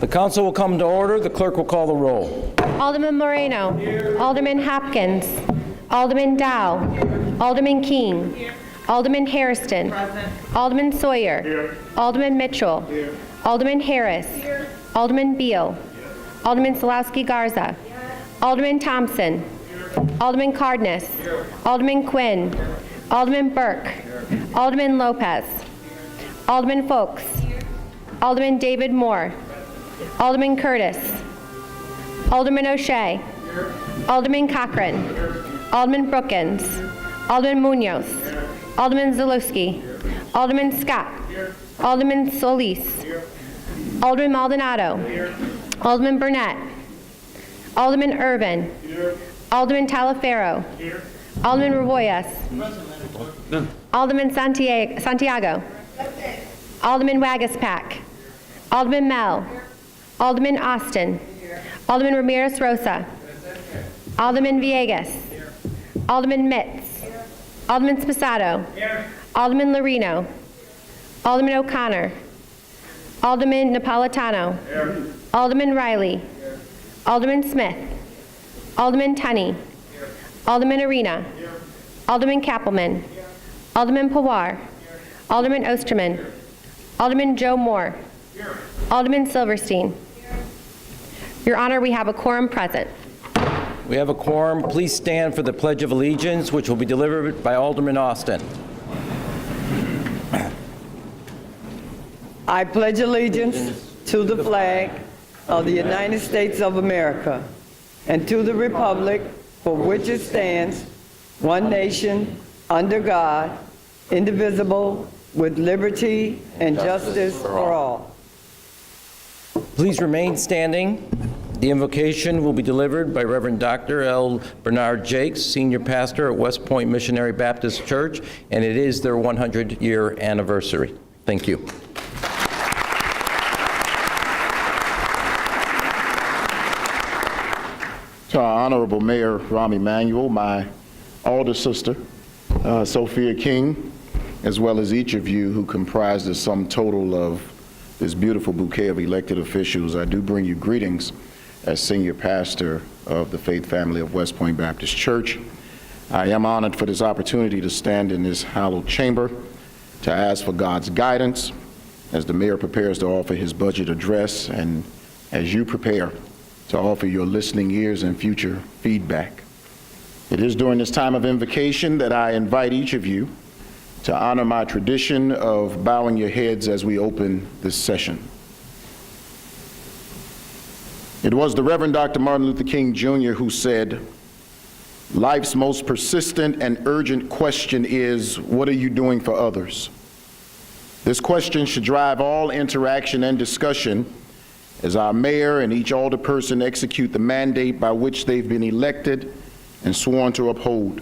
The council will come to order. The clerk will call the roll. Alderman Moreno. Here. Alderman Hopkins. Alderman Dow. Alderman King. Here. Alderman Hairston. Present. Alderman Sawyer. Here. Alderman Mitchell. Here. Alderman Harris. Here. Alderman Beal. Here. Alderman Salowski Garza. Here. Alderman Thompson. Here. Alderman Cardenas. Here. Alderman Quinn. Here. Alderman Burke. Here. Alderman Lopez. Here. Alderman Folks. Here. Alderman David Moore. Alderman Curtis. Alderman O'Shea. Here. Alderman Cochran. Here. Alderman Brookins. Here. Alderman Munoz. Here. Alderman Zalewski. Here. Alderman Scott. Here. Alderman Solis. Here. Alderman Maldonado. Here. Alderman Burnett. Alderman Irvin. Here. Alderman Talaferro. Here. Alderman Raboyes. Alderman Santiago. Alderman Wagaspack. Alderman Mel. Alderman Austin. Alderman Ramirez Rosa. Alderman Villegas. Alderman Mitz. Alderman Sposato. Alderman Lorino. Alderman O'Connor. Alderman Napolitano. Alderman Riley. Alderman Smith. Alderman Tunney. Alderman Arena. Alderman Kappelman. Alderman Pawar. Alderman Osterman. Alderman Joe Moore. Alderman Silverstein. Your Honor, we have a quorum present. We have a quorum. Please stand for the Pledge of Allegiance, which will be delivered by Alderman Austin. I pledge allegiance to the flag of the United States of America and to the republic for which it stands, one nation, under God, indivisible, with liberty and justice for all. Please remain standing. The invocation will be delivered by Reverend Dr. L. Bernard Jakes, Senior Pastor at West Point Missionary Baptist Church, and it is their 100-year anniversary. Thank you. To our Honorable Mayor Rahm Emanuel, my older sister, Sophia King, as well as each of you who comprise the sum total of this beautiful bouquet of elected officials, I do bring you greetings as Senior Pastor of the Faith Family of West Point Baptist Church. I am honored for this opportunity to stand in this hallowed chamber to ask for God's guidance as the Mayor prepares to offer his budget address and as you prepare to offer your listening ears and future feedback. It is during this time of invocation that I invite each of you to honor my tradition of bowing your heads as we open this session. It was the Reverend Dr. Martin Luther King Jr. who said, "Life's most persistent and urgent question is, what are you doing for others?" This question should drive all interaction and discussion as our mayor and each alderperson execute the mandate by which they've been elected and sworn to uphold.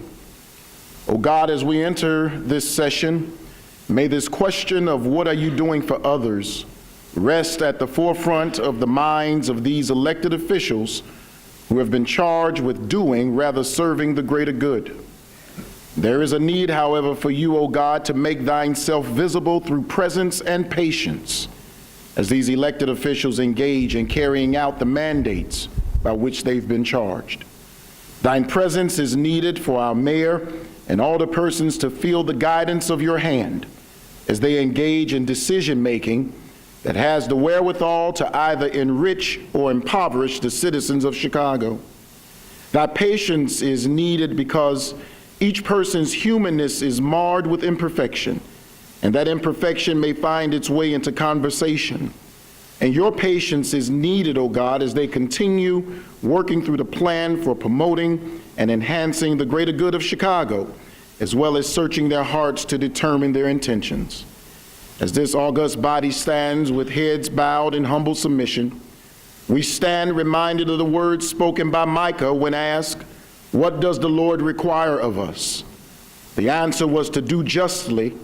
Oh God, as we enter this session, may this question of what are you doing for others rest at the forefront of the minds of these elected officials who have been charged with doing rather serving the greater good. There is a need, however, for you, O God, to make thine self visible through presence and patience as these elected officials engage in carrying out the mandates by which they've been charged. Thine presence is needed for our mayor and alderpersons to feel the guidance of your hand as they engage in decision-making that has the wherewithal to either enrich or impoverish the citizens of Chicago. Thy patience is needed because each person's humanness is marred with imperfection, and that imperfection may find its way into conversation. And your patience is needed, O God, as they continue working through the plan for promoting and enhancing the greater good of Chicago, as well as searching their hearts to determine their intentions. As this august body stands with heads bowed in humble submission, we stand reminded of the words spoken by Micah when asked, "What does the Lord require of us?" The answer was to do justly,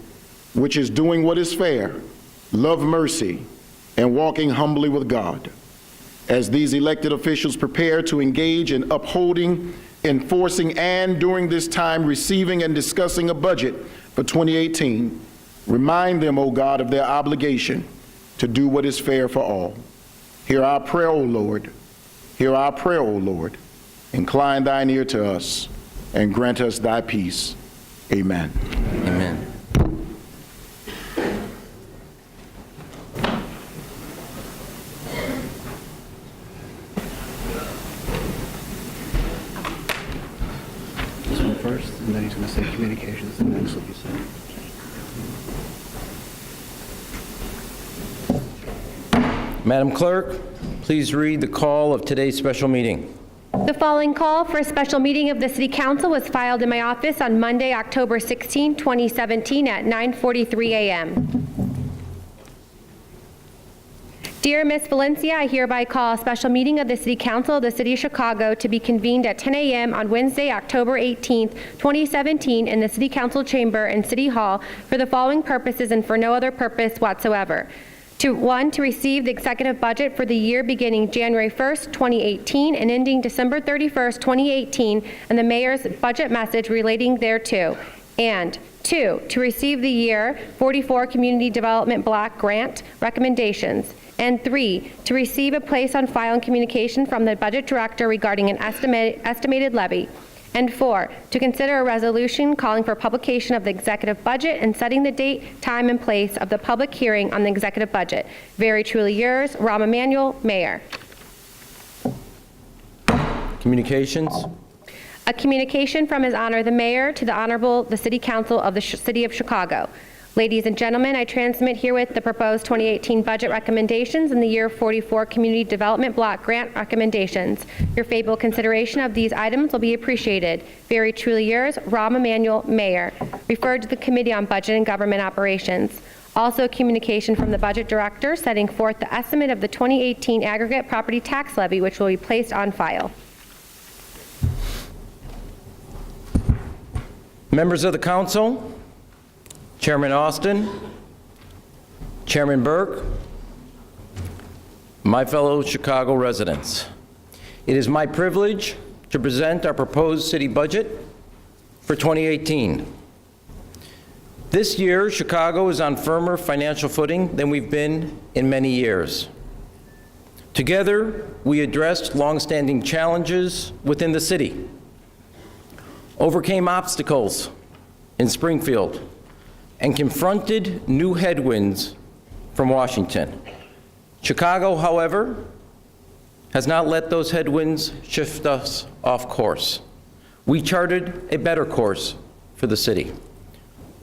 which is doing what is fair, love mercy, and walking humbly with God. As these elected officials prepare to engage in upholding, enforcing, and during this time receiving and discussing a budget for 2018, remind them, O God, of their obligation to do what is fair for all. Hear our prayer, O Lord. Hear our prayer, O Lord. Incline thine ear to us and grant us thy peace. Amen. Amen. This one first, and then he's going to say communications, and next what you said. Madam Clerk, please read the call of today's special meeting. The following call for a special meeting of the City Council was filed in my office on Monday, October 16, 2017 at 9:43 a.m. Dear Ms. Valencia, I hereby call a special meeting of the City Council of the City of Chicago to be convened at 10 a.m. on Wednesday, October 18, 2017 in the City Council Chamber in City Hall for the following purposes and for no other purpose whatsoever. One, to receive the executive budget for the year beginning January 1st, 2018 and ending December 31st, 2018, and the mayor's budget message relating thereto. And two, to receive the year 44 Community Development Block Grant recommendations. And three, to receive a place on file and communication from the budget director regarding an estimated levy. And four, to consider a resolution calling for publication of the executive budget and setting the date, time, and place of the public hearing on the executive budget. Very truly yours, Rahm Emanuel, Mayor. Communications. A communication from His Honor the Mayor to the Honorable the City Council of the City of Chicago. Ladies and gentlemen, I transmit herewith the proposed 2018 budget recommendations and the year 44 Community Development Block Grant recommendations. Your favorable consideration of these items will be appreciated. Very truly yours, Rahm Emanuel, Mayor. Referred to the Committee on Budget and Government Operations. Also, communication from the Budget Director setting forth the estimate of the 2018 aggregate property tax levy, which will be placed on file. Members of the Council, Chairman Austin, Chairman Burke, my fellow Chicago residents. It is my privilege to present our proposed city budget for 2018. This year, Chicago is on firmer financial footing than we've been in many years. Together, we addressed longstanding challenges within the city, overcame obstacles in Springfield, and confronted new headwinds from Washington. Chicago, however, has not let those headwinds shift us off course. We charted a better course for the city.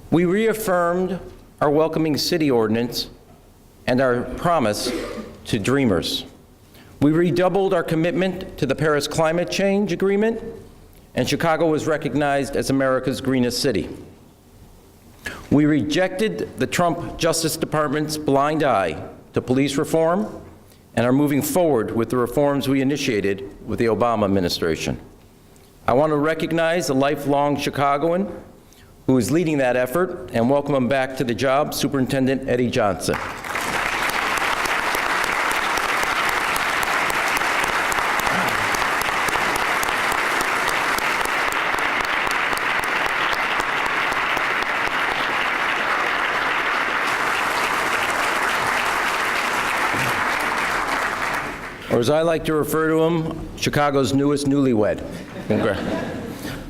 We reaffirmed our welcoming city ordinance and our promise to dreamers. We redoubled our commitment to the Paris Climate Change Agreement, and Chicago was recognized as America's greenest city. We rejected the Trump Justice Department's blind eye to police reform and are moving forward with the reforms we initiated with the Obama administration. I want to recognize a lifelong Chicagoan who is leading that effort and welcome him back to the job, Superintendent Eddie Johnson. Or as I like to refer to him, Chicago's newest newlywed.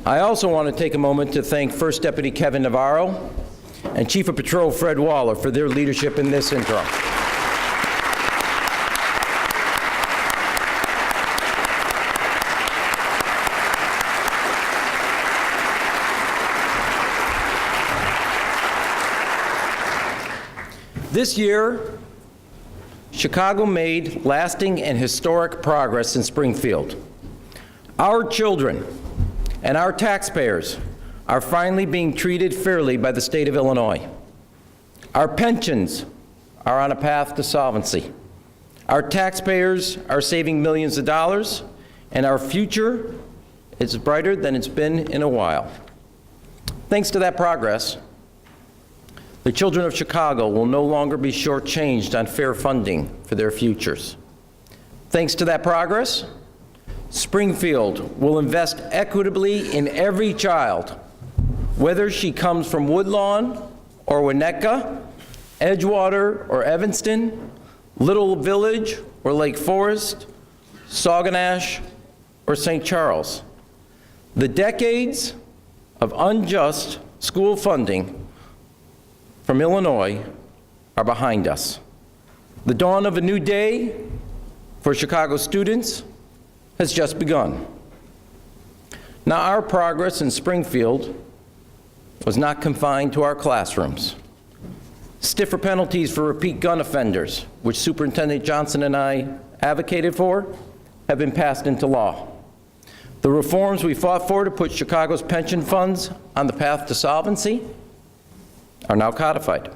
I also want to take a moment to thank First Deputy Kevin Navarro and Chief of Patrol Fred Waller for their leadership in this interim. This year, Chicago made lasting and historic progress in Springfield. Our children and our taxpayers are finally being treated fairly by the state of Illinois. Our pensions are on a path to solvency. Our taxpayers are saving millions of dollars, and our future is brighter than it's been in a while. Thanks to that progress, the children of Chicago will no longer be shortchanged on fair funding for their futures. Thanks to that progress, Springfield will invest equitably in every child, whether she comes from Woodlawn or Winnetka, Edgewater or Evanston, Little Village or Lake Forest, Sauganash or St. Charles. The decades of unjust school funding from Illinois are behind us. The dawn of a new day for Chicago students has just begun. Now, our progress in Springfield was not confined to our classrooms. Stiffer penalties for repeat gun offenders, which Superintendent Johnson and I advocated for, have been passed into law. The reforms we fought for to put Chicago's pension funds on the path to solvency are now codified.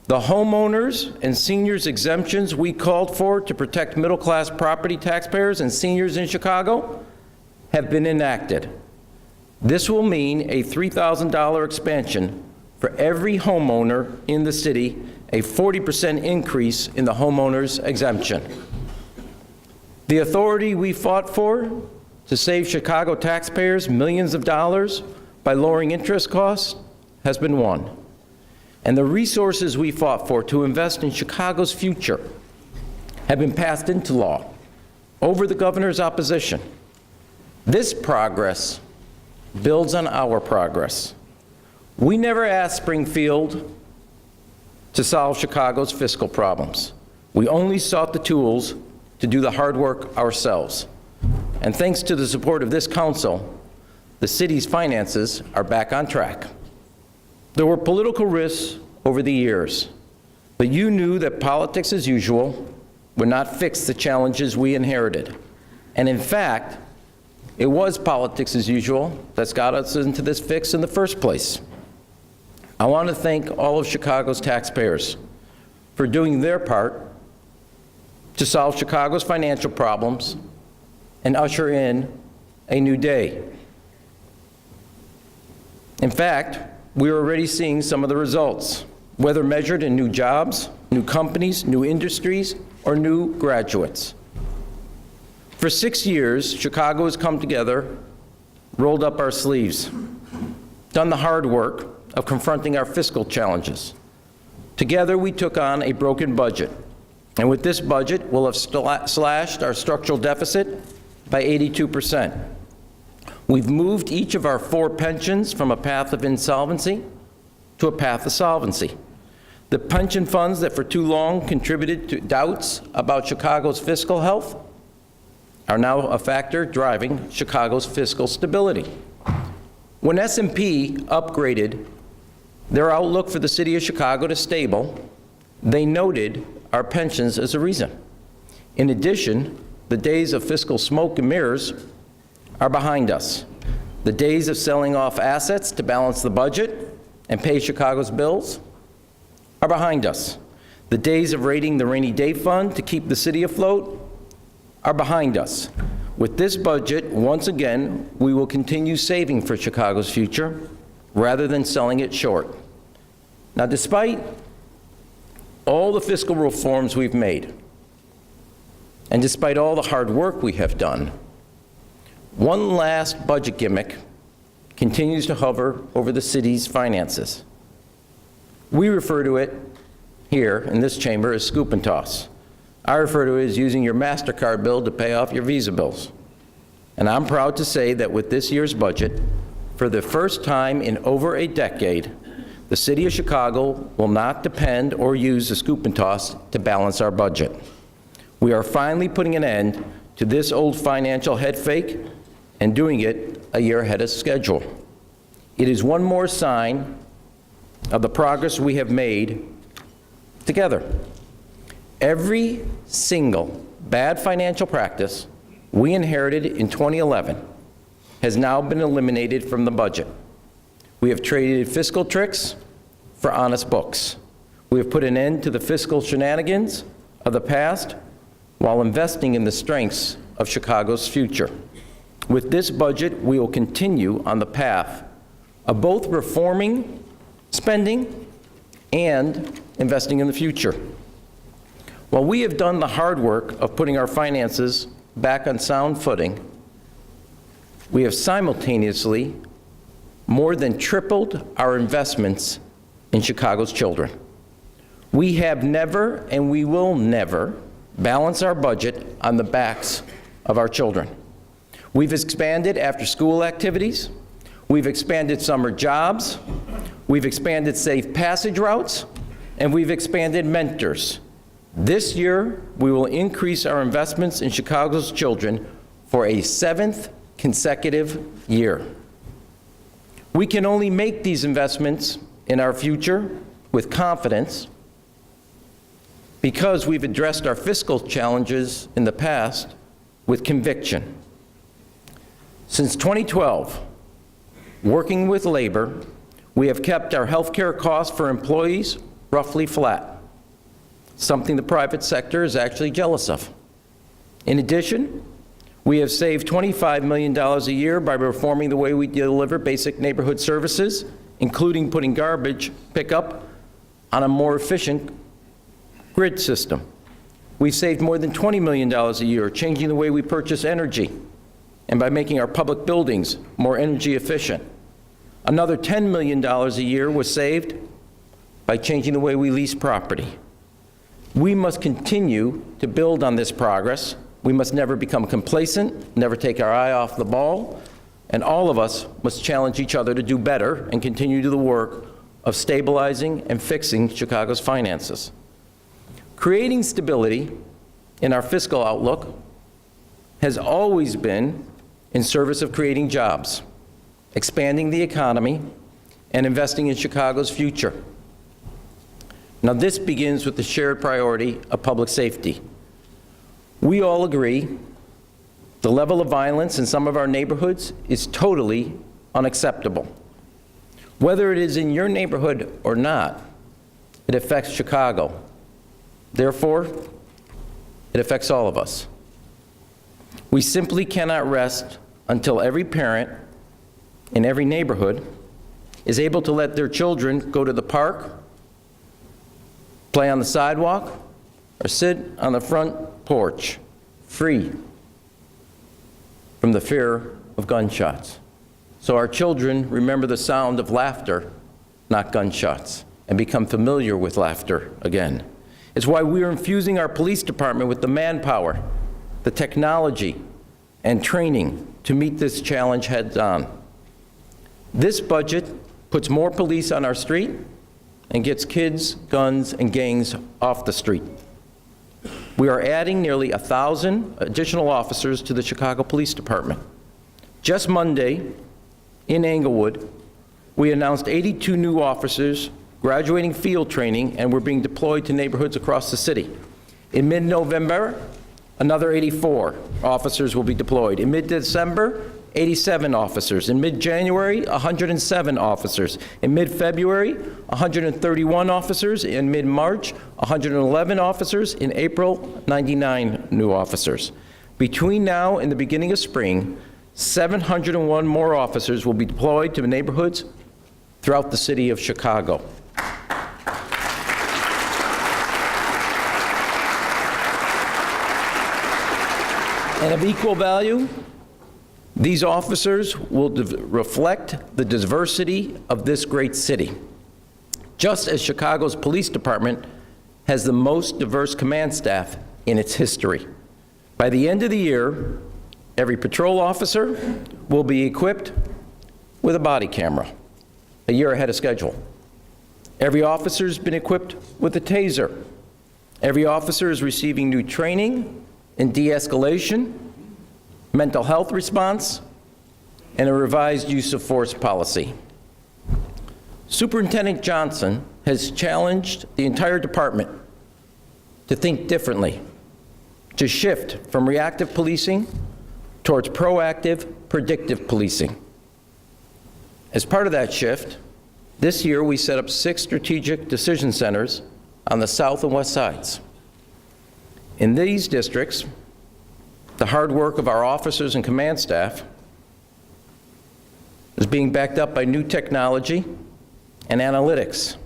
The homeowners and seniors exemptions we called for to protect middle-class property taxpayers and seniors in Chicago have been enacted. This will mean a $3,000 expansion for every homeowner in the city, a 40% increase in the homeowner's exemption. The authority we fought for to save Chicago taxpayers millions of dollars by lowering interest costs has been won. And the resources we fought for to invest in Chicago's future have been passed into law over the governor's opposition. This progress builds on our progress. We never asked Springfield to solve Chicago's fiscal problems. We only sought the tools to do the hard work ourselves. And thanks to the support of this council, the city's finances are back on track. There were political risks over the years, but you knew that politics as usual would not fix the challenges we inherited. And in fact, it was politics as usual that's got us into this fix in the first place. I want to thank all of Chicago's taxpayers for doing their part to solve Chicago's financial problems and usher in a new day. In fact, we're already seeing some of the results, whether measured in new jobs, new companies, new industries, or new graduates. For 6 years, Chicago has come together, rolled up our sleeves, done the hard work of confronting our fiscal challenges. Together, we took on a broken budget, and with this budget, we'll have slashed our structural deficit by 82%. We've moved each of our 4 pensions from a path of insolvency to a path of solvency. The pension funds that for too long contributed to doubts about Chicago's fiscal health are now a factor driving Chicago's fiscal stability. When S&P upgraded their outlook for the city of Chicago to stable, they noted our pensions as a reason. In addition, the days of fiscal smoke and mirrors are behind us. The days of selling off assets to balance the budget and pay Chicago's bills are behind us. The days of raiding the rainy day fund to keep the city afloat are behind us. With this budget, once again, we will continue saving for Chicago's future rather than selling it short. Now, despite all the fiscal reforms we've made, and despite all the hard work we have done, one last budget gimmick continues to hover over the city's finances. We refer to it here in this chamber as scoop and toss. I refer to it as using your MasterCard bill to pay off your Visa bills. And I'm proud to say that with this year's budget, for the first time in over a decade, the city of Chicago will not depend or use the scoop and toss to balance our budget. We are finally putting an end to this old financial head fake and doing it a year ahead of schedule. It is one more sign of the progress we have made together. Every single bad financial practice we inherited in 2011 has now been eliminated from the budget. We have traded fiscal tricks for honest books. We have put an end to the fiscal shenanigans of the past while investing in the strengths of Chicago's future. With this budget, we will continue on the path of both reforming spending and investing in the future. While we have done the hard work of putting our finances back on sound footing, we have simultaneously more than tripled our investments in Chicago's children. We have never and we will never balance our budget on the backs of our children. We've expanded after-school activities. We've expanded summer jobs. We've expanded safe passage routes. And we've expanded mentors. This year, we will increase our investments in Chicago's children for a 7th consecutive year. We can only make these investments in our future with confidence because we've addressed our fiscal challenges in the past with conviction. Since 2012, working with labor, we have kept our health care costs for employees roughly flat, something the private sector is actually jealous of. In addition, we have saved $25 million a year by reforming the way we deliver basic neighborhood services, including putting garbage pickup on a more efficient grid system. We've saved more than $20 million a year changing the way we purchase energy and by making our public buildings more energy efficient. Another $10 million a year was saved by changing the way we lease property. We must continue to build on this progress. We must never become complacent, never take our eye off the ball, and all of us must challenge each other to do better and continue to do the work of stabilizing and fixing Chicago's finances. Creating stability in our fiscal outlook has always been in service of creating jobs, expanding the economy, and investing in Chicago's future. Now, this begins with the shared priority of public safety. We all agree the level of violence in some of our neighborhoods is totally unacceptable. Whether it is in your neighborhood or not, it affects Chicago. Therefore, it affects all of us. We simply cannot rest until every parent in every neighborhood is able to let their children go to the park, play on the sidewalk, or sit on the front porch, free from the fear of gunshots. So our children remember the sound of laughter, not gunshots, and become familiar with laughter again. It's why we are infusing our police department with the manpower, the technology, and training to meet this challenge heads on. This budget puts more police on our street and gets kids, guns, and gangs off the street. We are adding nearly 1,000 additional officers to the Chicago Police Department. Just Monday, in Englewood, we announced 82 new officers graduating field training and were being deployed to neighborhoods across the city. In mid-November, another 84 officers will be deployed. In mid-December, 87 officers. In mid-January, 107 officers. In mid-February, 131 officers. In mid-March, 111 officers. In April, 99 new officers. Between now and the beginning of spring, 701 more officers will be deployed to neighborhoods throughout the city of Chicago. And of equal value, these officers will reflect the diversity of this great city. Just as Chicago's police department has the most diverse command staff in its history. By the end of the year, every patrol officer will be equipped with a body camera, a year ahead of schedule. Every officer's been equipped with a taser. Every officer is receiving new training in de-escalation, mental health response, and a revised use of force policy. Superintendent Johnson has challenged the entire department to think differently, to shift from reactive policing towards proactive, predictive policing. As part of that shift, this year we set up 6 strategic decision centers on the south and west sides. In these districts, the hard work of our officers and command staff is being backed up by new technology and analytics.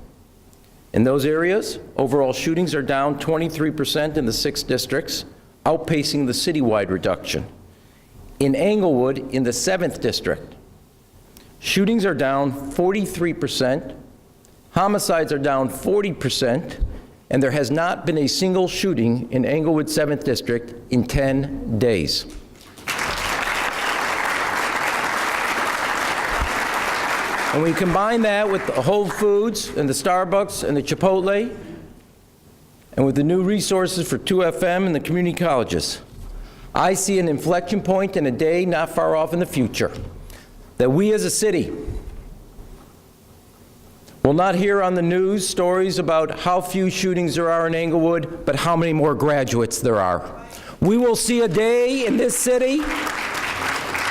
In those areas, overall shootings are down 23% in the 6 districts, outpacing the citywide reduction. In Englewood, in the 7th district, shootings are down 43%, homicides are down 40%, and there has not been a single shooting in Englewood 7th District in 10 days. And we combine that with the Whole Foods and the Starbucks and the Chipotle, and with the new resources for 2FM and the community colleges, I see an inflection point in a day not far off in the future, that we as a city will not hear on the news stories about how few shootings there are in Englewood, but how many more graduates there are. We will see a day in this city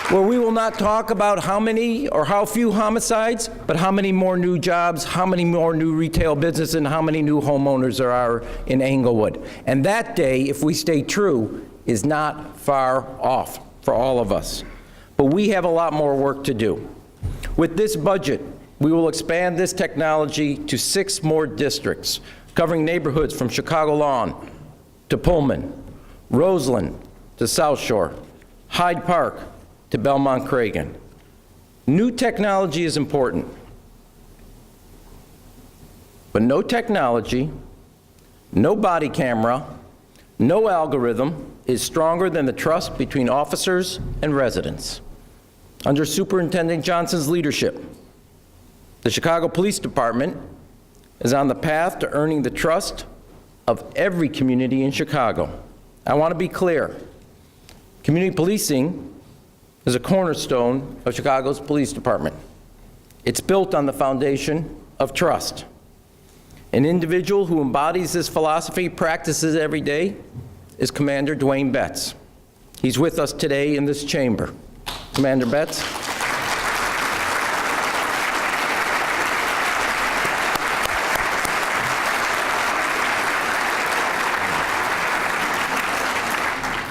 where we will not talk about how many or how few homicides, but how many more new jobs, how many more new retail businesses, and how many new homeowners there are in Englewood. And that day, if we stay true, is not far off for all of us. But we have a lot more work to do. With this budget, we will expand this technology to 6 more districts, covering neighborhoods from Chicago Lawn to Pullman, Roseland to South Shore, Hyde Park to Belmont Cragen. New technology is important, but no technology, no body camera, no algorithm is stronger than the trust between officers and residents. Under Superintendent Johnson's leadership, the Chicago Police Department is on the path to earning the trust of every community in Chicago. I want to be clear. Community policing is a cornerstone of Chicago's police department. It's built on the foundation of trust. An individual who embodies this philosophy, practices every day, is Commander Dwayne Betts. He's with us today in this chamber. Commander Betts.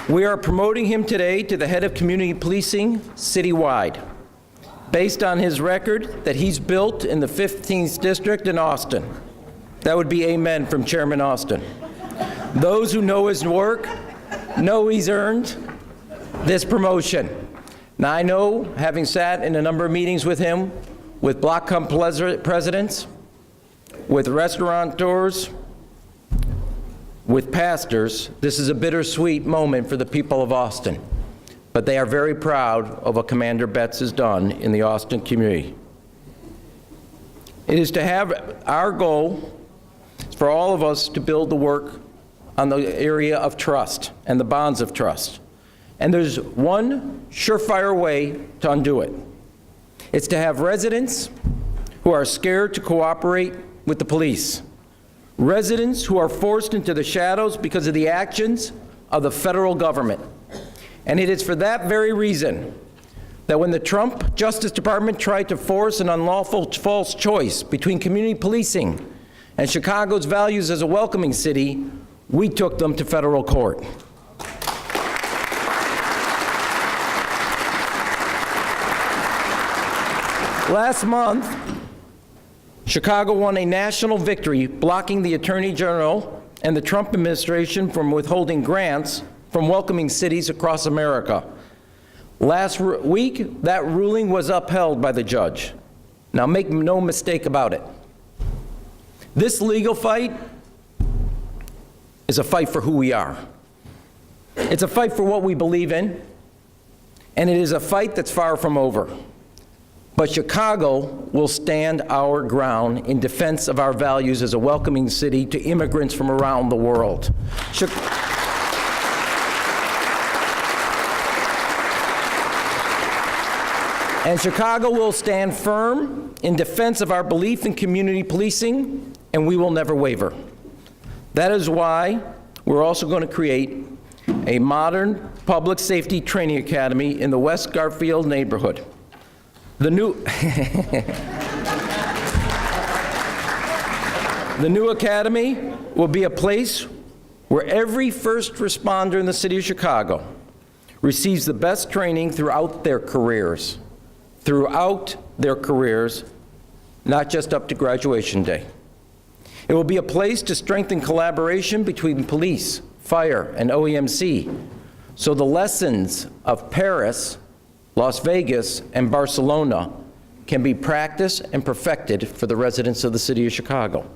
We are promoting him today to the head of community policing citywide, based on his record that he's built in the 15th District in Austin. That would be amen from Chairman Austin. Those who know his work know he's earned this promotion. Now I know, having sat in a number of meetings with him, with block club presidents, with restaurateurs, with pastors, this is a bittersweet moment for the people of Austin, but they are very proud of what Commander Betts has done in the Austin community. It is to have our goal for all of us to build the work on the area of trust and the bonds of trust. And there's one surefire way to undo it. It's to have residents who are scared to cooperate with the police. Residents who are forced into the shadows because of the actions of the federal government. And it is for that very reason that when the Trump Justice Department tried to force an unlawful false choice between community policing and Chicago's values as a welcoming city, we took them to federal court. Last month, Chicago won a national victory blocking the Attorney General and the Trump administration from withholding grants from welcoming cities across America. Last week, that ruling was upheld by the judge. Now make no mistake about it. This legal fight is a fight for who we are. It's a fight for what we believe in, and it is a fight that's far from over. But Chicago will stand our ground in defense of our values as a welcoming city to immigrants from around the world. And Chicago will stand firm in defense of our belief in community policing, and we will never waver. That is why we're also going to create a modern public safety training academy in the West Garfield neighborhood. The new academy will be a place where every first responder in the city of Chicago receives the best training throughout their careers, not just up to graduation day. It will be a place to strengthen collaboration between police, fire, and OEMC, so the lessons of Paris, Las Vegas, and Barcelona can be practiced and perfected for the residents of the city of Chicago.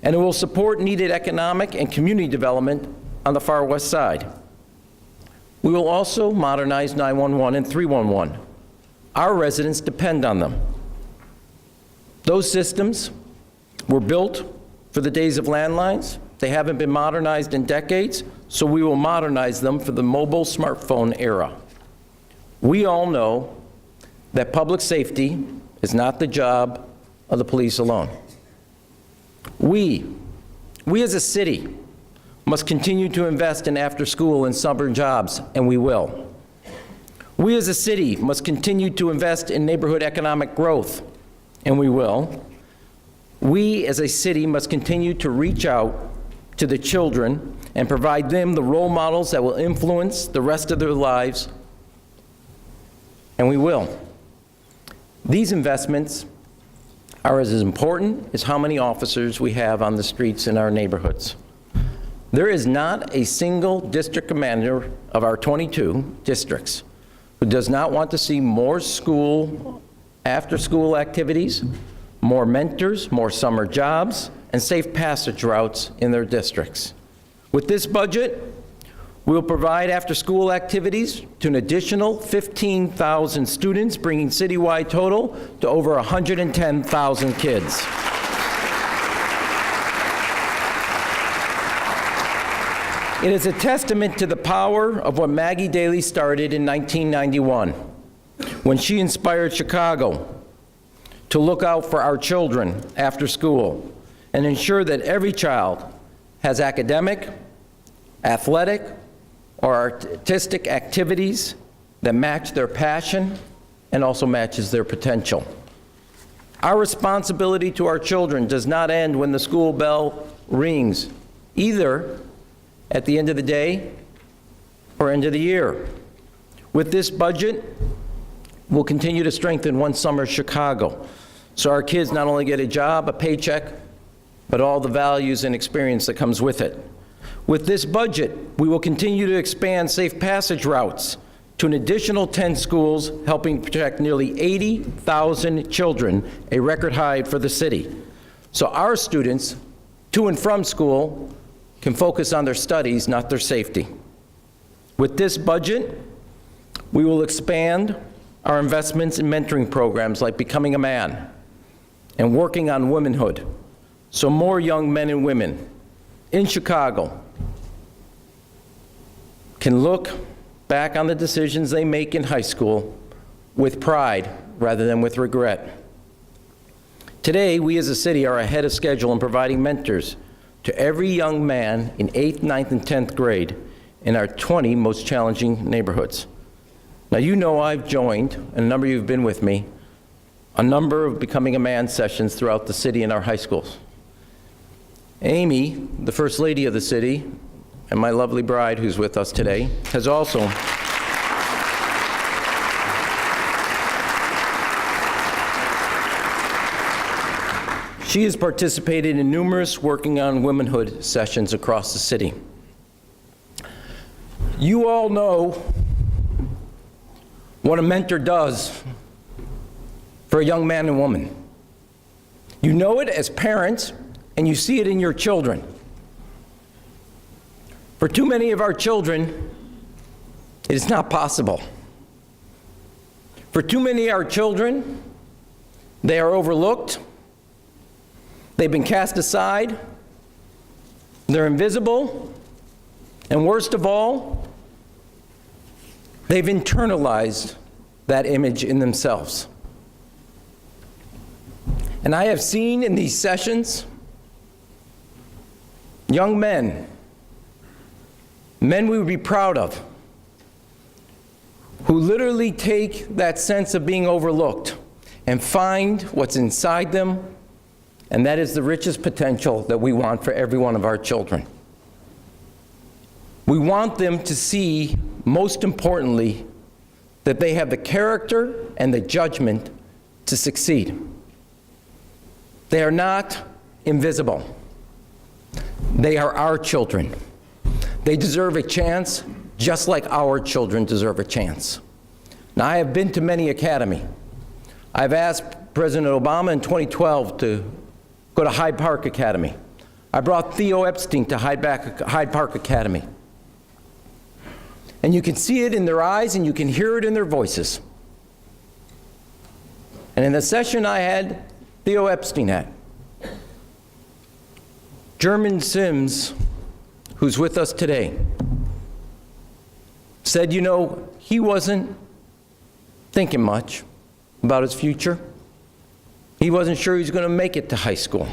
and it will support needed economic and community development on the far west side. We will also modernize 911 and 311. Our residents depend on them. Those systems were built for the days of landlines. They haven't been modernized in decades, so we will modernize them for the mobile smartphone era. We all know that public safety is not the job of the police alone. We as a city must continue to invest in after-school and summer jobs, and we will. We as a city must continue to invest in neighborhood economic growth, and we will. We as a city must continue to reach out to the children and provide them the role models that will influence the rest of their lives, and we will. These investments are as important as how many officers we have on the streets in our neighborhoods. There is not a single district commander of our 22 districts who does not want to see more school, after-school activities, more mentors, more summer jobs, and safe passage routes in their districts. With this budget, we'll provide after-school activities to an additional 15,000 students, bringing citywide total to over 110,000 kids. It is a testament to the power of what Maggie Daley started in 1991, when she inspired Chicago to look out for our children after school and ensure that every child has academic, athletic, or artistic activities that match their passion and also matches their potential. Our responsibility to our children does not end when the school bell rings, either at the end of the day or end of the year. With this budget, we'll continue to strengthen One Summer Chicago, so our kids not only get a job, a paycheck, but all the values and experience that comes with it. With this budget, we will continue to expand safe passage routes to an additional 10 schools, helping protect nearly 80,000 children, a record high for the city. So our students, to and from school, can focus on their studies, not their safety. With this budget, we will expand our investments in mentoring programs like Becoming a Man and working on womanhood, so more young men and women in Chicago can look back on the decisions they make in high school with pride rather than with regret. Today, we as a city are ahead of schedule in providing mentors to every young man in 8th, 9th, and 10th grade in our 20 most challenging neighborhoods. Now, you know I've joined, and a number of you have been with me, a number of Becoming a Man sessions throughout the city and our high schools. Amy, the First Lady of the city, and my lovely bride who's with us today, has also she has participated in numerous working on womanhood sessions across the city. You all know what a mentor does for a young man and woman. You know it as parents, and you see it in your children. For too many of our children, it is not possible. For too many of our children, they are overlooked, they've been cast aside, they're invisible, and worst of all, they've internalized that image in themselves. And I have seen in these sessions young men we would be proud of, who literally take that sense of being overlooked and find what's inside them, and that is the richest potential that we want for every one of our children. We want them to see, most importantly, that they have the character and the judgment to succeed. They are not invisible. They are our children. They deserve a chance just like our children deserve a chance. Now, I have been to many academies. I've asked President Obama in 2012 to go to Hyde Park Academy. I brought Theo Epstein to Hyde Park Academy. And you can see it in their eyes and you can hear it in their voices. And in the session I had Theo Epstein at, German Sims, who's with us today, said, you know, he wasn't thinking much about his future. He wasn't sure he was going to make it to high school.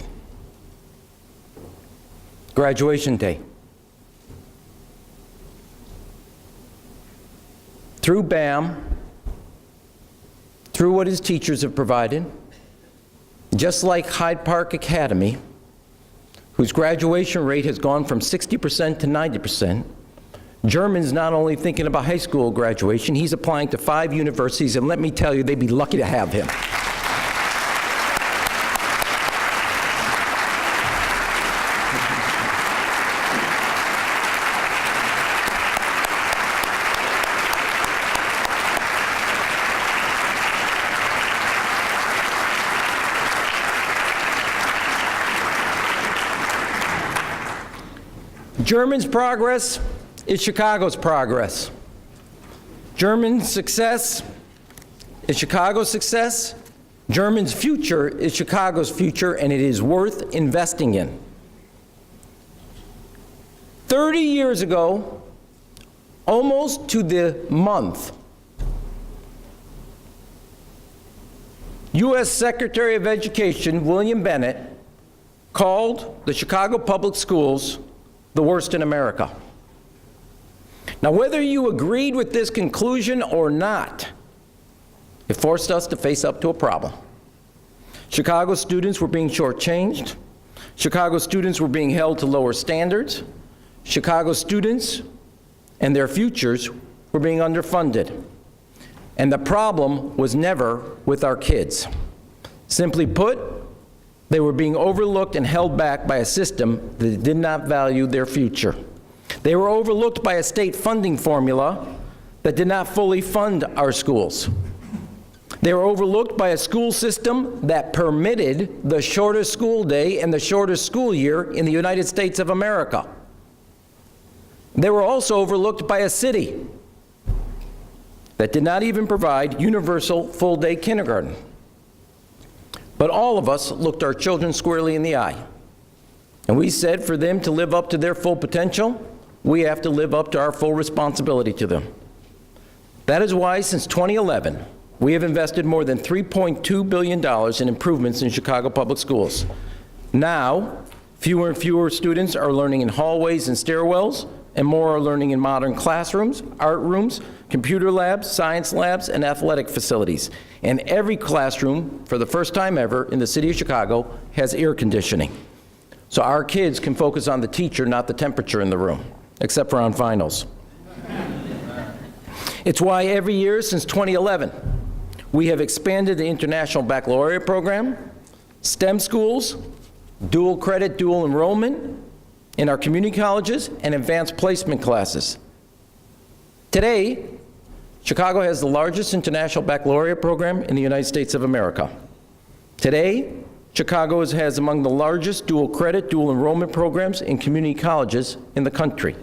Graduation day. Through BAM, through what his teachers have provided, just like Hyde Park Academy, whose graduation rate has gone from 60% to 90%, German's not only thinking about high school graduation, he's applying to 5 universities, and let me tell you, they'd be lucky to have him. German's progress is Chicago's progress. German's success is Chicago's success. German's future is Chicago's future, and it is worth investing in. 30 years ago, almost to the month, U.S. Secretary of Education William Bennett called the Chicago Public Schools the worst in America. Now, whether you agreed with this conclusion or not, it forced us to face up to a problem. Chicago students were being shortchanged. Chicago students were being held to lower standards. Chicago students and their futures were being underfunded. And the problem was never with our kids. Simply put, they were being overlooked and held back by a system that did not value their future. They were overlooked by a state funding formula that did not fully fund our schools. They were overlooked by a school system that permitted the shortest school day and the shortest school year in the United States of America. They were also overlooked by a city that did not even provide universal full-day kindergarten. But all of us looked our children squarely in the eye, and we said for them to live up to their full potential, we have to live up to our full responsibility to them. That is why, since 2011, we have invested more than $3.2 billion in improvements in Chicago public schools. Now, fewer and fewer students are learning in hallways and stairwells, and more are learning in modern classrooms, art rooms, computer labs, science labs, and athletic facilities. And every classroom, for the first time ever in the city of Chicago, has air conditioning. So our kids can focus on the teacher, not the temperature in the room, except for on finals. It's why every year since 2011, we have expanded the International Baccalaureate program, STEM schools, dual credit, dual enrollment in our community colleges, and advanced placement classes. Today, Chicago has the largest international baccalaureate program in the United States of America. Today, Chicago has among the largest dual credit, dual enrollment programs in community colleges in the country.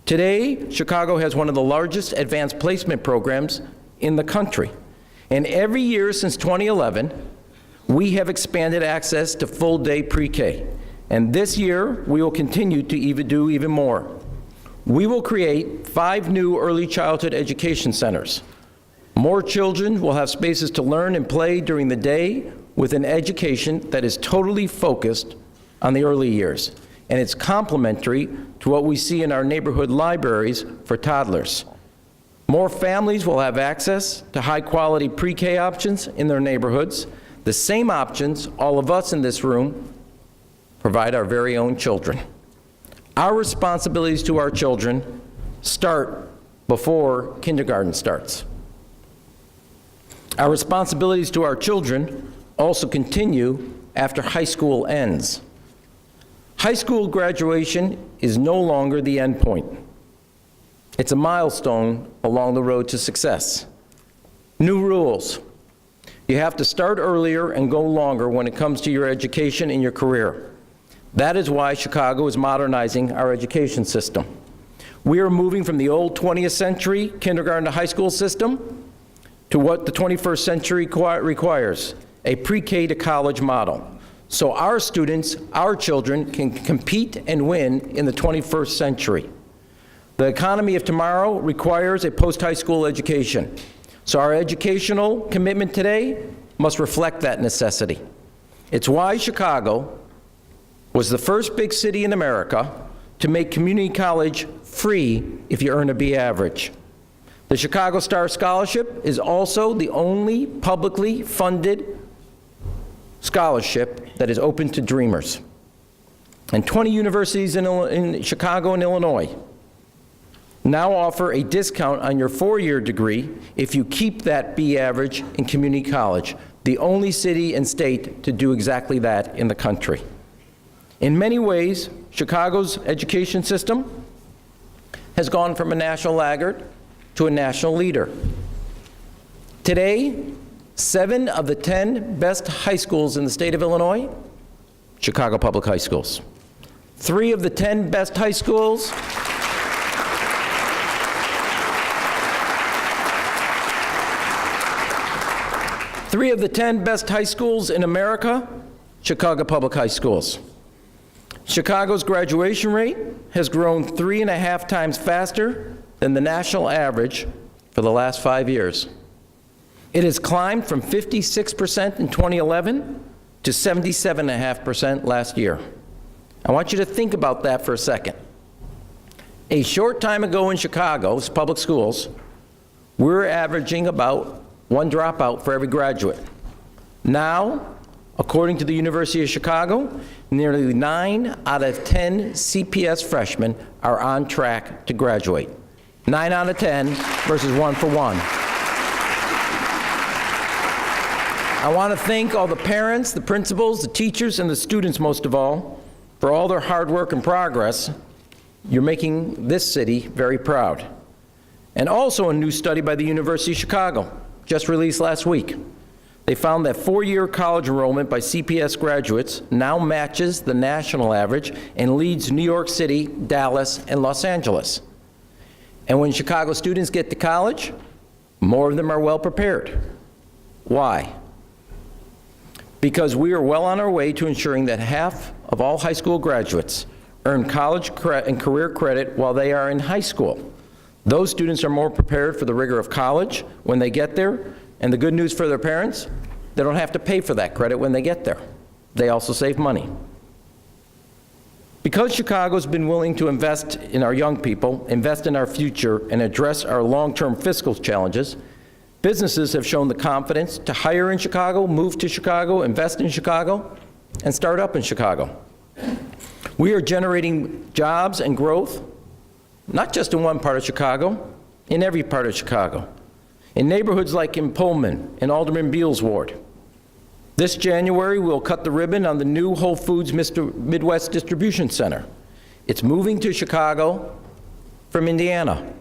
Today, Chicago has one of the largest advanced placement programs in the country. And every year since 2011, we have expanded access to full-day pre-K. And this year, we will continue to do even more. We will create 5 new early childhood education centers. More children will have spaces to learn and play during the day with an education that is totally focused on the early years. And it's complementary to what we see in our neighborhood libraries for toddlers. More families will have access to high-quality pre-K options in their neighborhoods, the same options all of us in this room provide our very own children. Our responsibilities to our children start before kindergarten starts. Our responsibilities to our children also continue after high school ends. High school graduation is no longer the end point. It's a milestone along the road to success. New rules. You have to start earlier and go longer when it comes to your education and your career. That is why Chicago is modernizing our education system. We are moving from the old 20th century kindergarten to high school system to what the 21st century requires, a pre-K to college model. So our students, our children, can compete and win in the 21st century. The economy of tomorrow requires a post-high school education. So our educational commitment today must reflect that necessity. It's why Chicago was the first big city in America to make community college free if you earn a B average. The Chicago Star Scholarship is also the only publicly funded scholarship that is open to dreamers. And 20 universities in Chicago and Illinois now offer a discount on your four-year degree if you keep that B average in community college, the only city and state to do exactly that in the country. In many ways, Chicago's education system has gone from a national laggard to a national leader. Today, 7 of the 10 best high schools in the state of Illinois, Chicago Public High Schools. 3 of the 10 best high schools, Three of the 10 best high schools in America, Chicago Public High Schools. Chicago's graduation rate has grown 3.5 times faster than the national average for the last 5 years. It has climbed from 56% in 2011 to 77.5% last year. I want you to think about that for a second. A short time ago in Chicago's public schools, we were averaging about 1 dropout for every graduate. Now, according to the University of Chicago, nearly 9 out of 10 CPS freshmen are on track to graduate. 9 out of 10 versus 1 for 1. I want to thank all the parents, the principals, the teachers, and the students most of all for all their hard work and progress. You're making this city very proud. And also a new study by the University of Chicago, just released last week. They found that 4-year college enrollment by CPS graduates now matches the national average and leads New York City, Dallas, and Los Angeles. And when Chicago students get to college, more of them are well prepared. Why? Because we are well on our way to ensuring that half of all high school graduates earn college and career credit while they are in high school. Those students are more prepared for the rigor of college when they get there, and the good news for their parents, they don't have to pay for that credit when they get there. They also save money. Because Chicago's been willing to invest in our young people, invest in our future, and address our long-term fiscal challenges, businesses have shown the confidence to hire in Chicago, move to Chicago, invest in Chicago, and start up in Chicago. We are generating jobs and growth, not just in one part of Chicago, in every part of Chicago. In neighborhoods like in Pullman, in Alderman Beals Ward. This January, we'll cut the ribbon on the new Whole Foods Midwest Distribution Center. It's moving to Chicago from Indiana.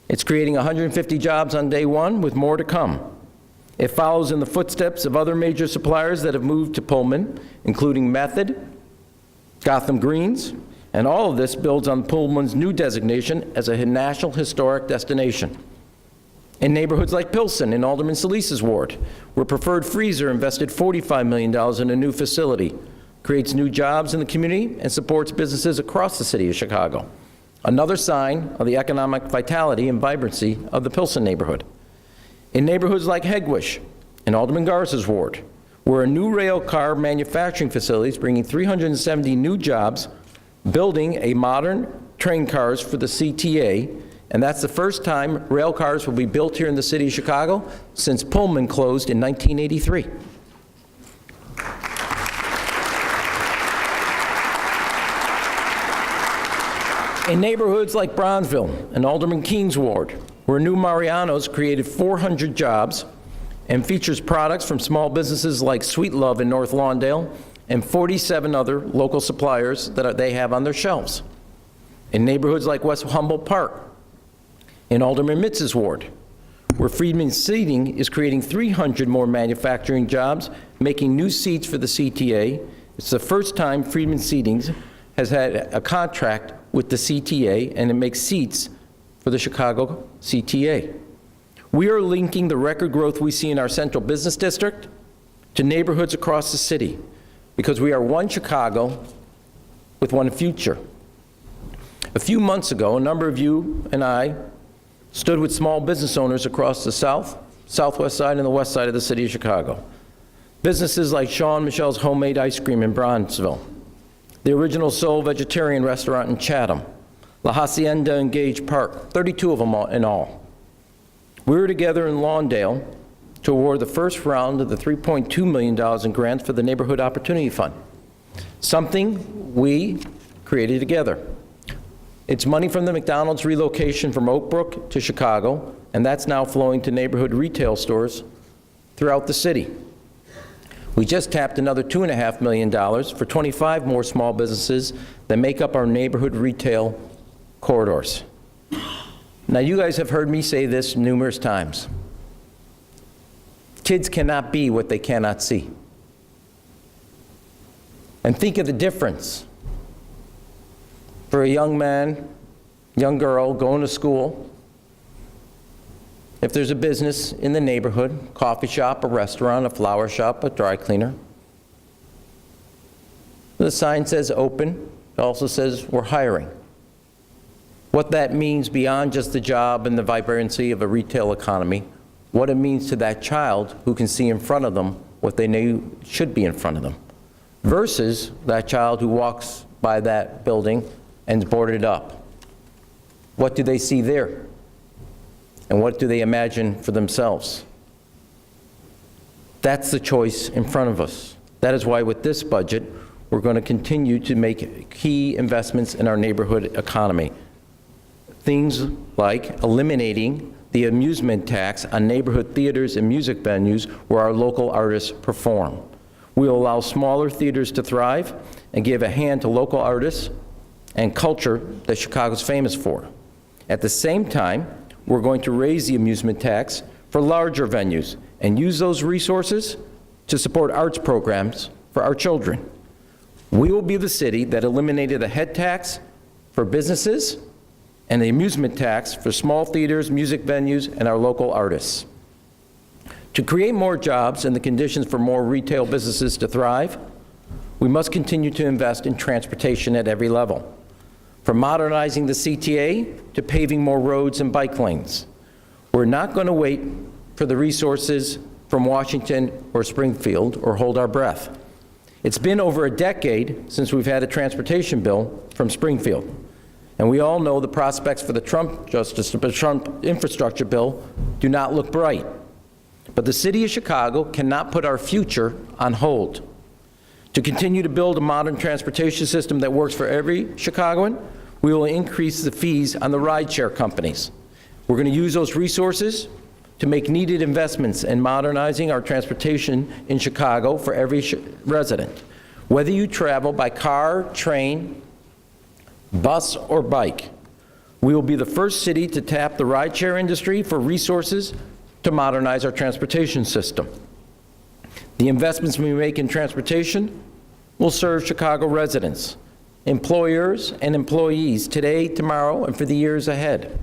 It's creating 150 jobs on day one, with more to come. It follows in the footsteps of other major suppliers that have moved to Pullman, including Method, Gotham Greens, and all of this builds on Pullman's new designation as a National Historic Destination. In neighborhoods like Pilsen, in Alderman Solis's ward, where Preferred Freezer invested $45 million in a new facility, creates new jobs in the community, and supports businesses across the city of Chicago. Another sign of the economic vitality and vibrancy of the Pilsen neighborhood. In neighborhoods like Hegwish, in Alderman Garza's ward, where a new rail car manufacturing facility is bringing 370 new jobs, building a modern train cars for the CTA, and that's the first time rail cars will be built here in the city of Chicago since Pullman closed in 1983. In neighborhoods like Bronzeville and Alderman Keene's ward, where new Mariano's created 400 jobs and features products from small businesses like Sweet Love in North Lawndale and 47 other local suppliers that they have on their shelves. In neighborhoods like West Humboldt Park, in Alderman Mitz's ward, where Friedman Seating is creating 300 more manufacturing jobs, making new seats for the CTA, It's the first time Friedman Seatings has had a contract with the CTA, and it makes seats for the Chicago CTA. We are linking the record growth we see in our central business district to neighborhoods across the city, because we are one Chicago with one future. A few months ago, a number of you and I stood with small business owners across the south, southwest side, and the west side of the city of Chicago. Businesses like Shaw and Michelle's Homemade Ice Cream in Bronzeville, the Original Soul Vegetarian Restaurant in Chatham, La Hacienda in Gage Park, 32 of them in all. We were together in Lawndale to award the first round of the $3.2 million in grants for the Neighborhood Opportunity Fund, something we created together. It's money from the McDonald's relocation from Oak Brook to Chicago, and that's now flowing to neighborhood retail stores throughout the city. We just tapped another $2.5 million for 25 more small businesses that make up our neighborhood retail corridors. Now, you guys have heard me say this numerous times. Kids cannot be what they cannot see. And think of the difference for a young man, young girl going to school. If there's a business in the neighborhood, coffee shop, a restaurant, a flower shop, a dry cleaner, the sign says open, it also says we're hiring. What that means beyond just the job and the vibrancy of a retail economy, what it means to that child who can see in front of them what they knew should be in front of them, versus that child who walks by that building and is boarded up. What do they see there? And what do they imagine for themselves? That's the choice in front of us. That is why with this budget, we're going to continue to make key investments in our neighborhood economy. Things like eliminating the amusement tax on neighborhood theaters and music venues where our local artists perform. We will allow smaller theaters to thrive and give a hand to local artists and culture that Chicago's famous for. At the same time, we're going to raise the amusement tax for larger venues and use those resources to support arts programs for our children. We will be the city that eliminated the head tax for businesses and the amusement tax for small theaters, music venues, and our local artists. To create more jobs and the conditions for more retail businesses to thrive, we must continue to invest in transportation at every level, from modernizing the CTA to paving more roads and bike lanes. We're not going to wait for the resources from Washington or Springfield or hold our breath. It's been over a decade since we've had a transportation bill from Springfield. And we all know the prospects for the Trump infrastructure bill do not look bright. But the city of Chicago cannot put our future on hold. To continue to build a modern transportation system that works for every Chicagoan, we will increase the fees on the rideshare companies. We're going to use those resources to make needed investments in modernizing our transportation in Chicago for every resident. Whether you travel by car, train, bus, or bike, we will be the first city to tap the rideshare industry for resources to modernize our transportation system. The investments we make in transportation will serve Chicago residents, employers, and employees today, tomorrow, and for the years ahead.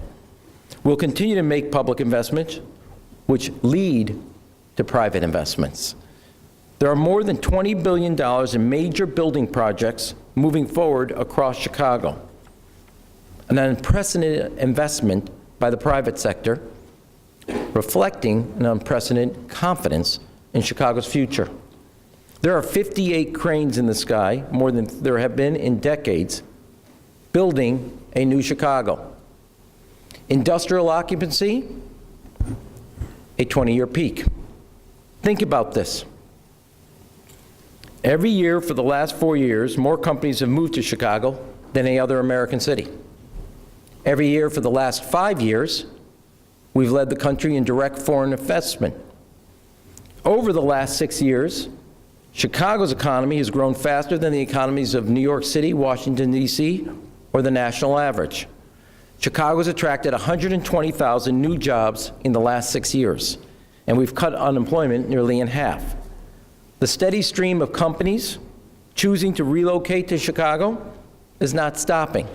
We'll continue to make public investments which lead to private investments. There are more than $20 billion in major building projects moving forward across Chicago, an unprecedented investment by the private sector, reflecting an unprecedented confidence in Chicago's future. There are 58 cranes in the sky, more than there have been in decades, building a new Chicago. Industrial occupancy, a 20-year peak. Think about this. Every year for the last 4 years, more companies have moved to Chicago than any other American city. Every year for the last 5 years, we've led the country in direct foreign investment. Over the last 6 years, Chicago's economy has grown faster than the economies of New York City, Washington, D.C., or the national average. Chicago's attracted 120,000 new jobs in the last 6 years, and we've cut unemployment nearly in half. The steady stream of companies choosing to relocate to Chicago is not stopping.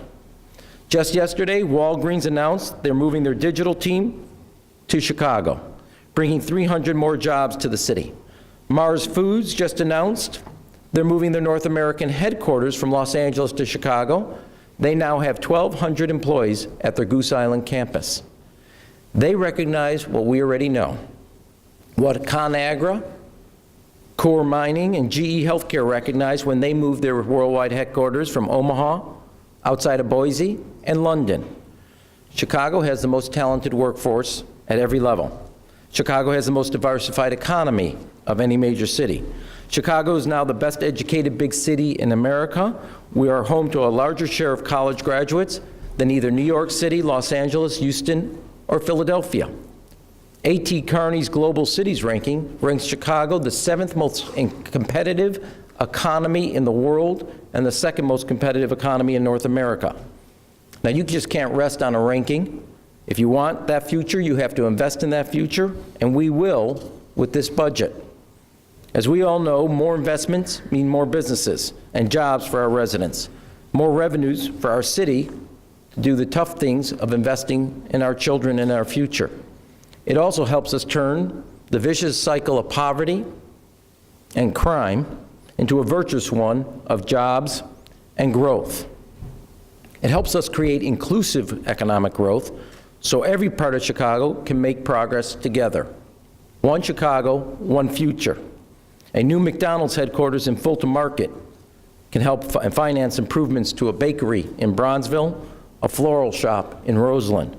Just yesterday, Walgreens announced they're moving their digital team to Chicago, bringing 300 more jobs to the city. Mars Foods just announced they're moving their North American headquarters from Los Angeles to Chicago. They now have 1,200 employees at their Goose Island campus. They recognize what we already know, what ConAgra, Core Mining, and GE Healthcare recognized when they moved their worldwide headquarters from Omaha, outside of Boise, and London. Chicago has the most talented workforce at every level. Chicago has the most diversified economy of any major city. Chicago is now the best educated big city in America. We are home to a larger share of college graduates than either New York City, Los Angeles, Houston, or Philadelphia. A.T. Kearney's Global Cities ranking ranks Chicago the 7th most competitive economy in the world and the 2nd most competitive economy in North America. Now, you just can't rest on a ranking. If you want that future, you have to invest in that future, and we will with this budget. As we all know, more investments mean more businesses and jobs for our residents, more revenues for our city to do the tough things of investing in our children and our future. It also helps us turn the vicious cycle of poverty and crime into a virtuous one of jobs and growth. It helps us create inclusive economic growth so every part of Chicago can make progress together. One Chicago, one future. A new McDonald's headquarters in Fulton Market can help finance improvements to a bakery in Bronzeville, a floral shop in Roseland.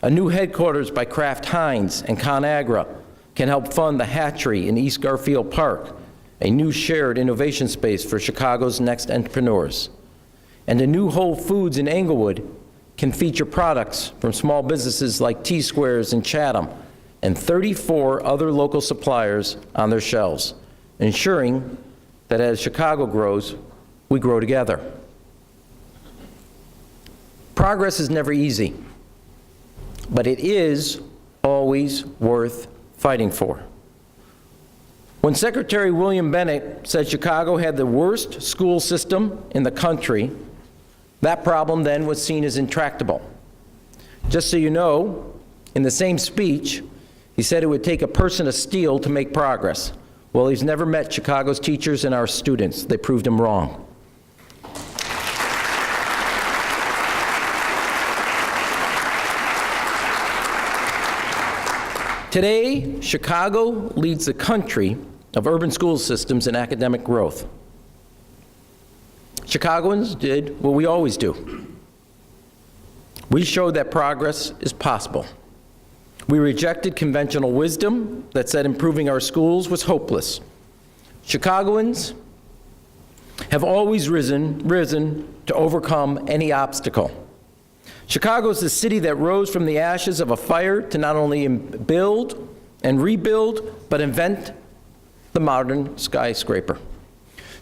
A new headquarters by Kraft Heinz and ConAgra can help fund the hatchery in East Garfield Park, a new shared innovation space for Chicago's next entrepreneurs. And a new Whole Foods in Englewood can feature products from small businesses like T-Squares in Chatham and 34 other local suppliers on their shelves, ensuring that as Chicago grows, we grow together. Progress is never easy, but it is always worth fighting for. When Secretary William Bennett said Chicago had the worst school system in the country, that problem then was seen as intractable. Just so you know, in the same speech, he said it would take a person of steel to make progress. Well, he's never met Chicago's teachers and our students. They proved him wrong. Today, Chicago leads the country of urban school systems in academic growth. Chicagoans did what we always do. We showed that progress is possible. We rejected conventional wisdom that said improving our schools was hopeless. Chicagoans have always risen to overcome any obstacle. Chicago is the city that rose from the ashes of a fire to not only build and rebuild, but invent the modern skyscraper.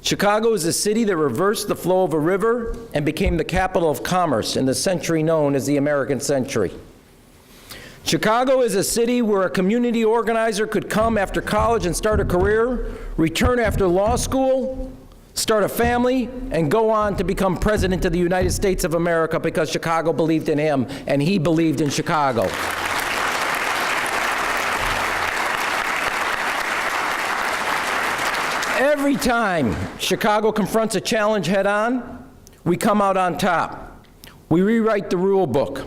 Chicago is a city that reversed the flow of a river and became the capital of commerce in the century known as the American century. Chicago is a city where a community organizer could come after college and start a career, return after law school, start a family, and go on to become president of the United States of America because Chicago believed in him and he believed in Chicago. Every time Chicago confronts a challenge head-on, we come out on top. We rewrite the rule book.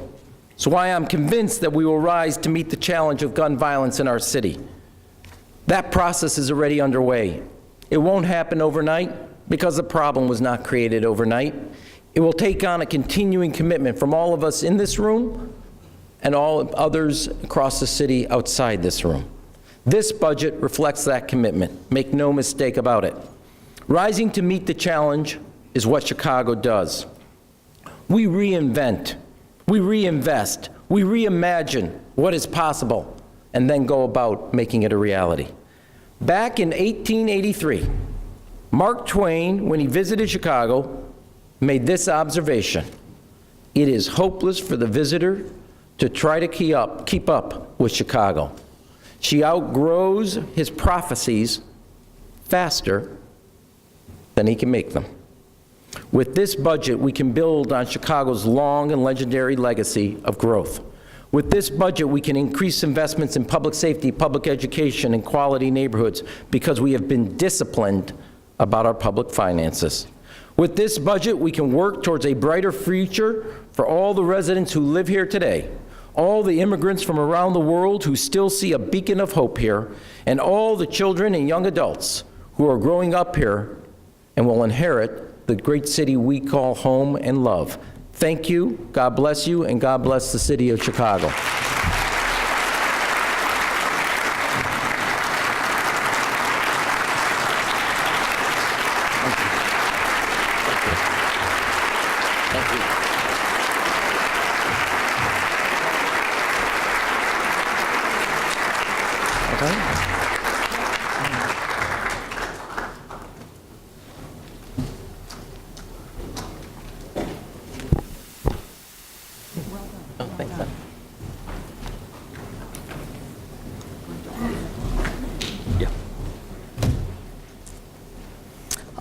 So I am convinced that we will rise to meet the challenge of gun violence in our city. That process is already underway. It won't happen overnight because the problem was not created overnight. It will take on a continuing commitment from all of us in this room and all others across the city outside this room. This budget reflects that commitment. Make no mistake about it. Rising to meet the challenge is what Chicago does. We reinvent, we reinvest, we reimagine what is possible, and then go about making it a reality. Back in 1883, Mark Twain, when he visited Chicago, made this observation: "It is hopeless for the visitor to try to keep up with Chicago. She outgrows his prophecies faster than then he can make them. With this budget, we can build on Chicago's long and legendary legacy of growth. With this budget, we can increase investments in public safety, public education, and quality neighborhoods because we have been disciplined about our public finances. With this budget, we can work towards a brighter future for all the residents who live here today, all the immigrants from around the world who still see a beacon of hope here, and all the children and young adults who are growing up here and will inherit the great city we call home and love. Thank you, God bless you, and God bless the city of Chicago.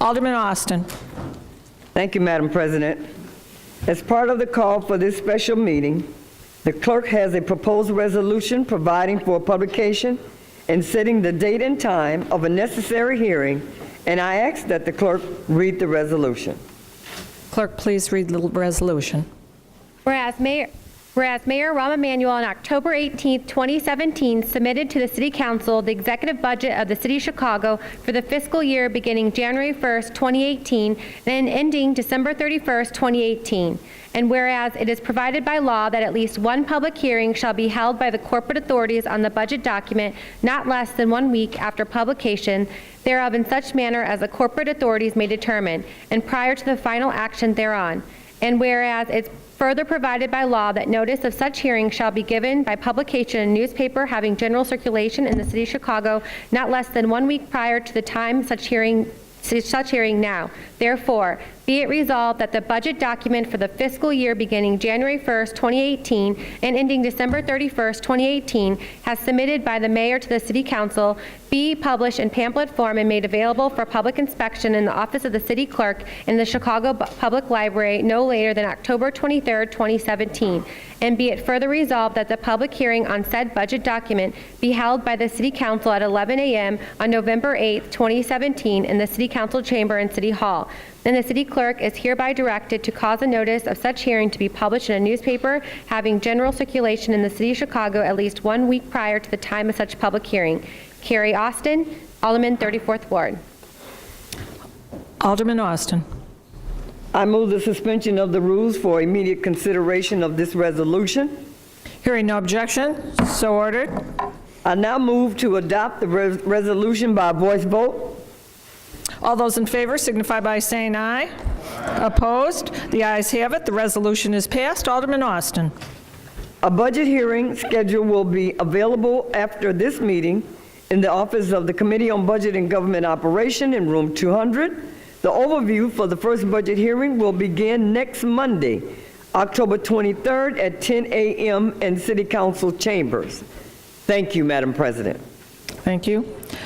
Alderman Austin. Thank you, Madam President. As part of the call for this special meeting, the clerk has a proposed resolution providing for publication and setting the date and time of a necessary hearing, and I ask that the clerk read the resolution. Clerk, please read the resolution. Whereas Mayor Rahm Emanuel on October 18, 2017 submitted to the City Council the executive budget of the City of Chicago for the fiscal year beginning January 1, 2018 and ending December 31, 2018. And whereas it is provided by law that at least one public hearing shall be held by the corporate authorities on the budget document not less than 1 week after publication thereof in such manner as the corporate authorities may determine, and prior to the final action thereon. And whereas it's further provided by law that notice of such hearing shall be given by publication in a newspaper having general circulation in the City of Chicago not less than 1 week prior to the time such hearing now. Therefore, be it resolved that the budget document for the fiscal year beginning January 1st, 2018 and ending December 31st, 2018 has submitted by the mayor to the City Council be published in pamphlet form and made available for public inspection in the office of the city clerk in the Chicago Public Library no later than October 23rd, 2017. And be it further resolved that the public hearing on said budget document be held by the City Council at 11 a.m. on November 8th, 2017 in the City Council chamber in City Hall. Then the city clerk is hereby directed to cause a notice of such hearing to be published in a newspaper having general circulation in the City of Chicago at least 1 week prior to the time of such public hearing. Carrie Austin, Alderman, 34th Ward. Alderman Austin. I move the suspension of the rules for immediate consideration of this resolution. Hearing no objection, so ordered. I now move to adopt the resolution by voice vote. All those in favor signify by saying aye. Opposed? The ayes have it. The resolution is passed. Alderman Austin. A budget hearing schedule will be available after this meeting in the office of the Committee on Budget and Government Operation in room 200. The overview for the first budget hearing will begin next Monday, October 23rd at 10 a.m. in City Council chambers. Thank you, Madam President. Thank you.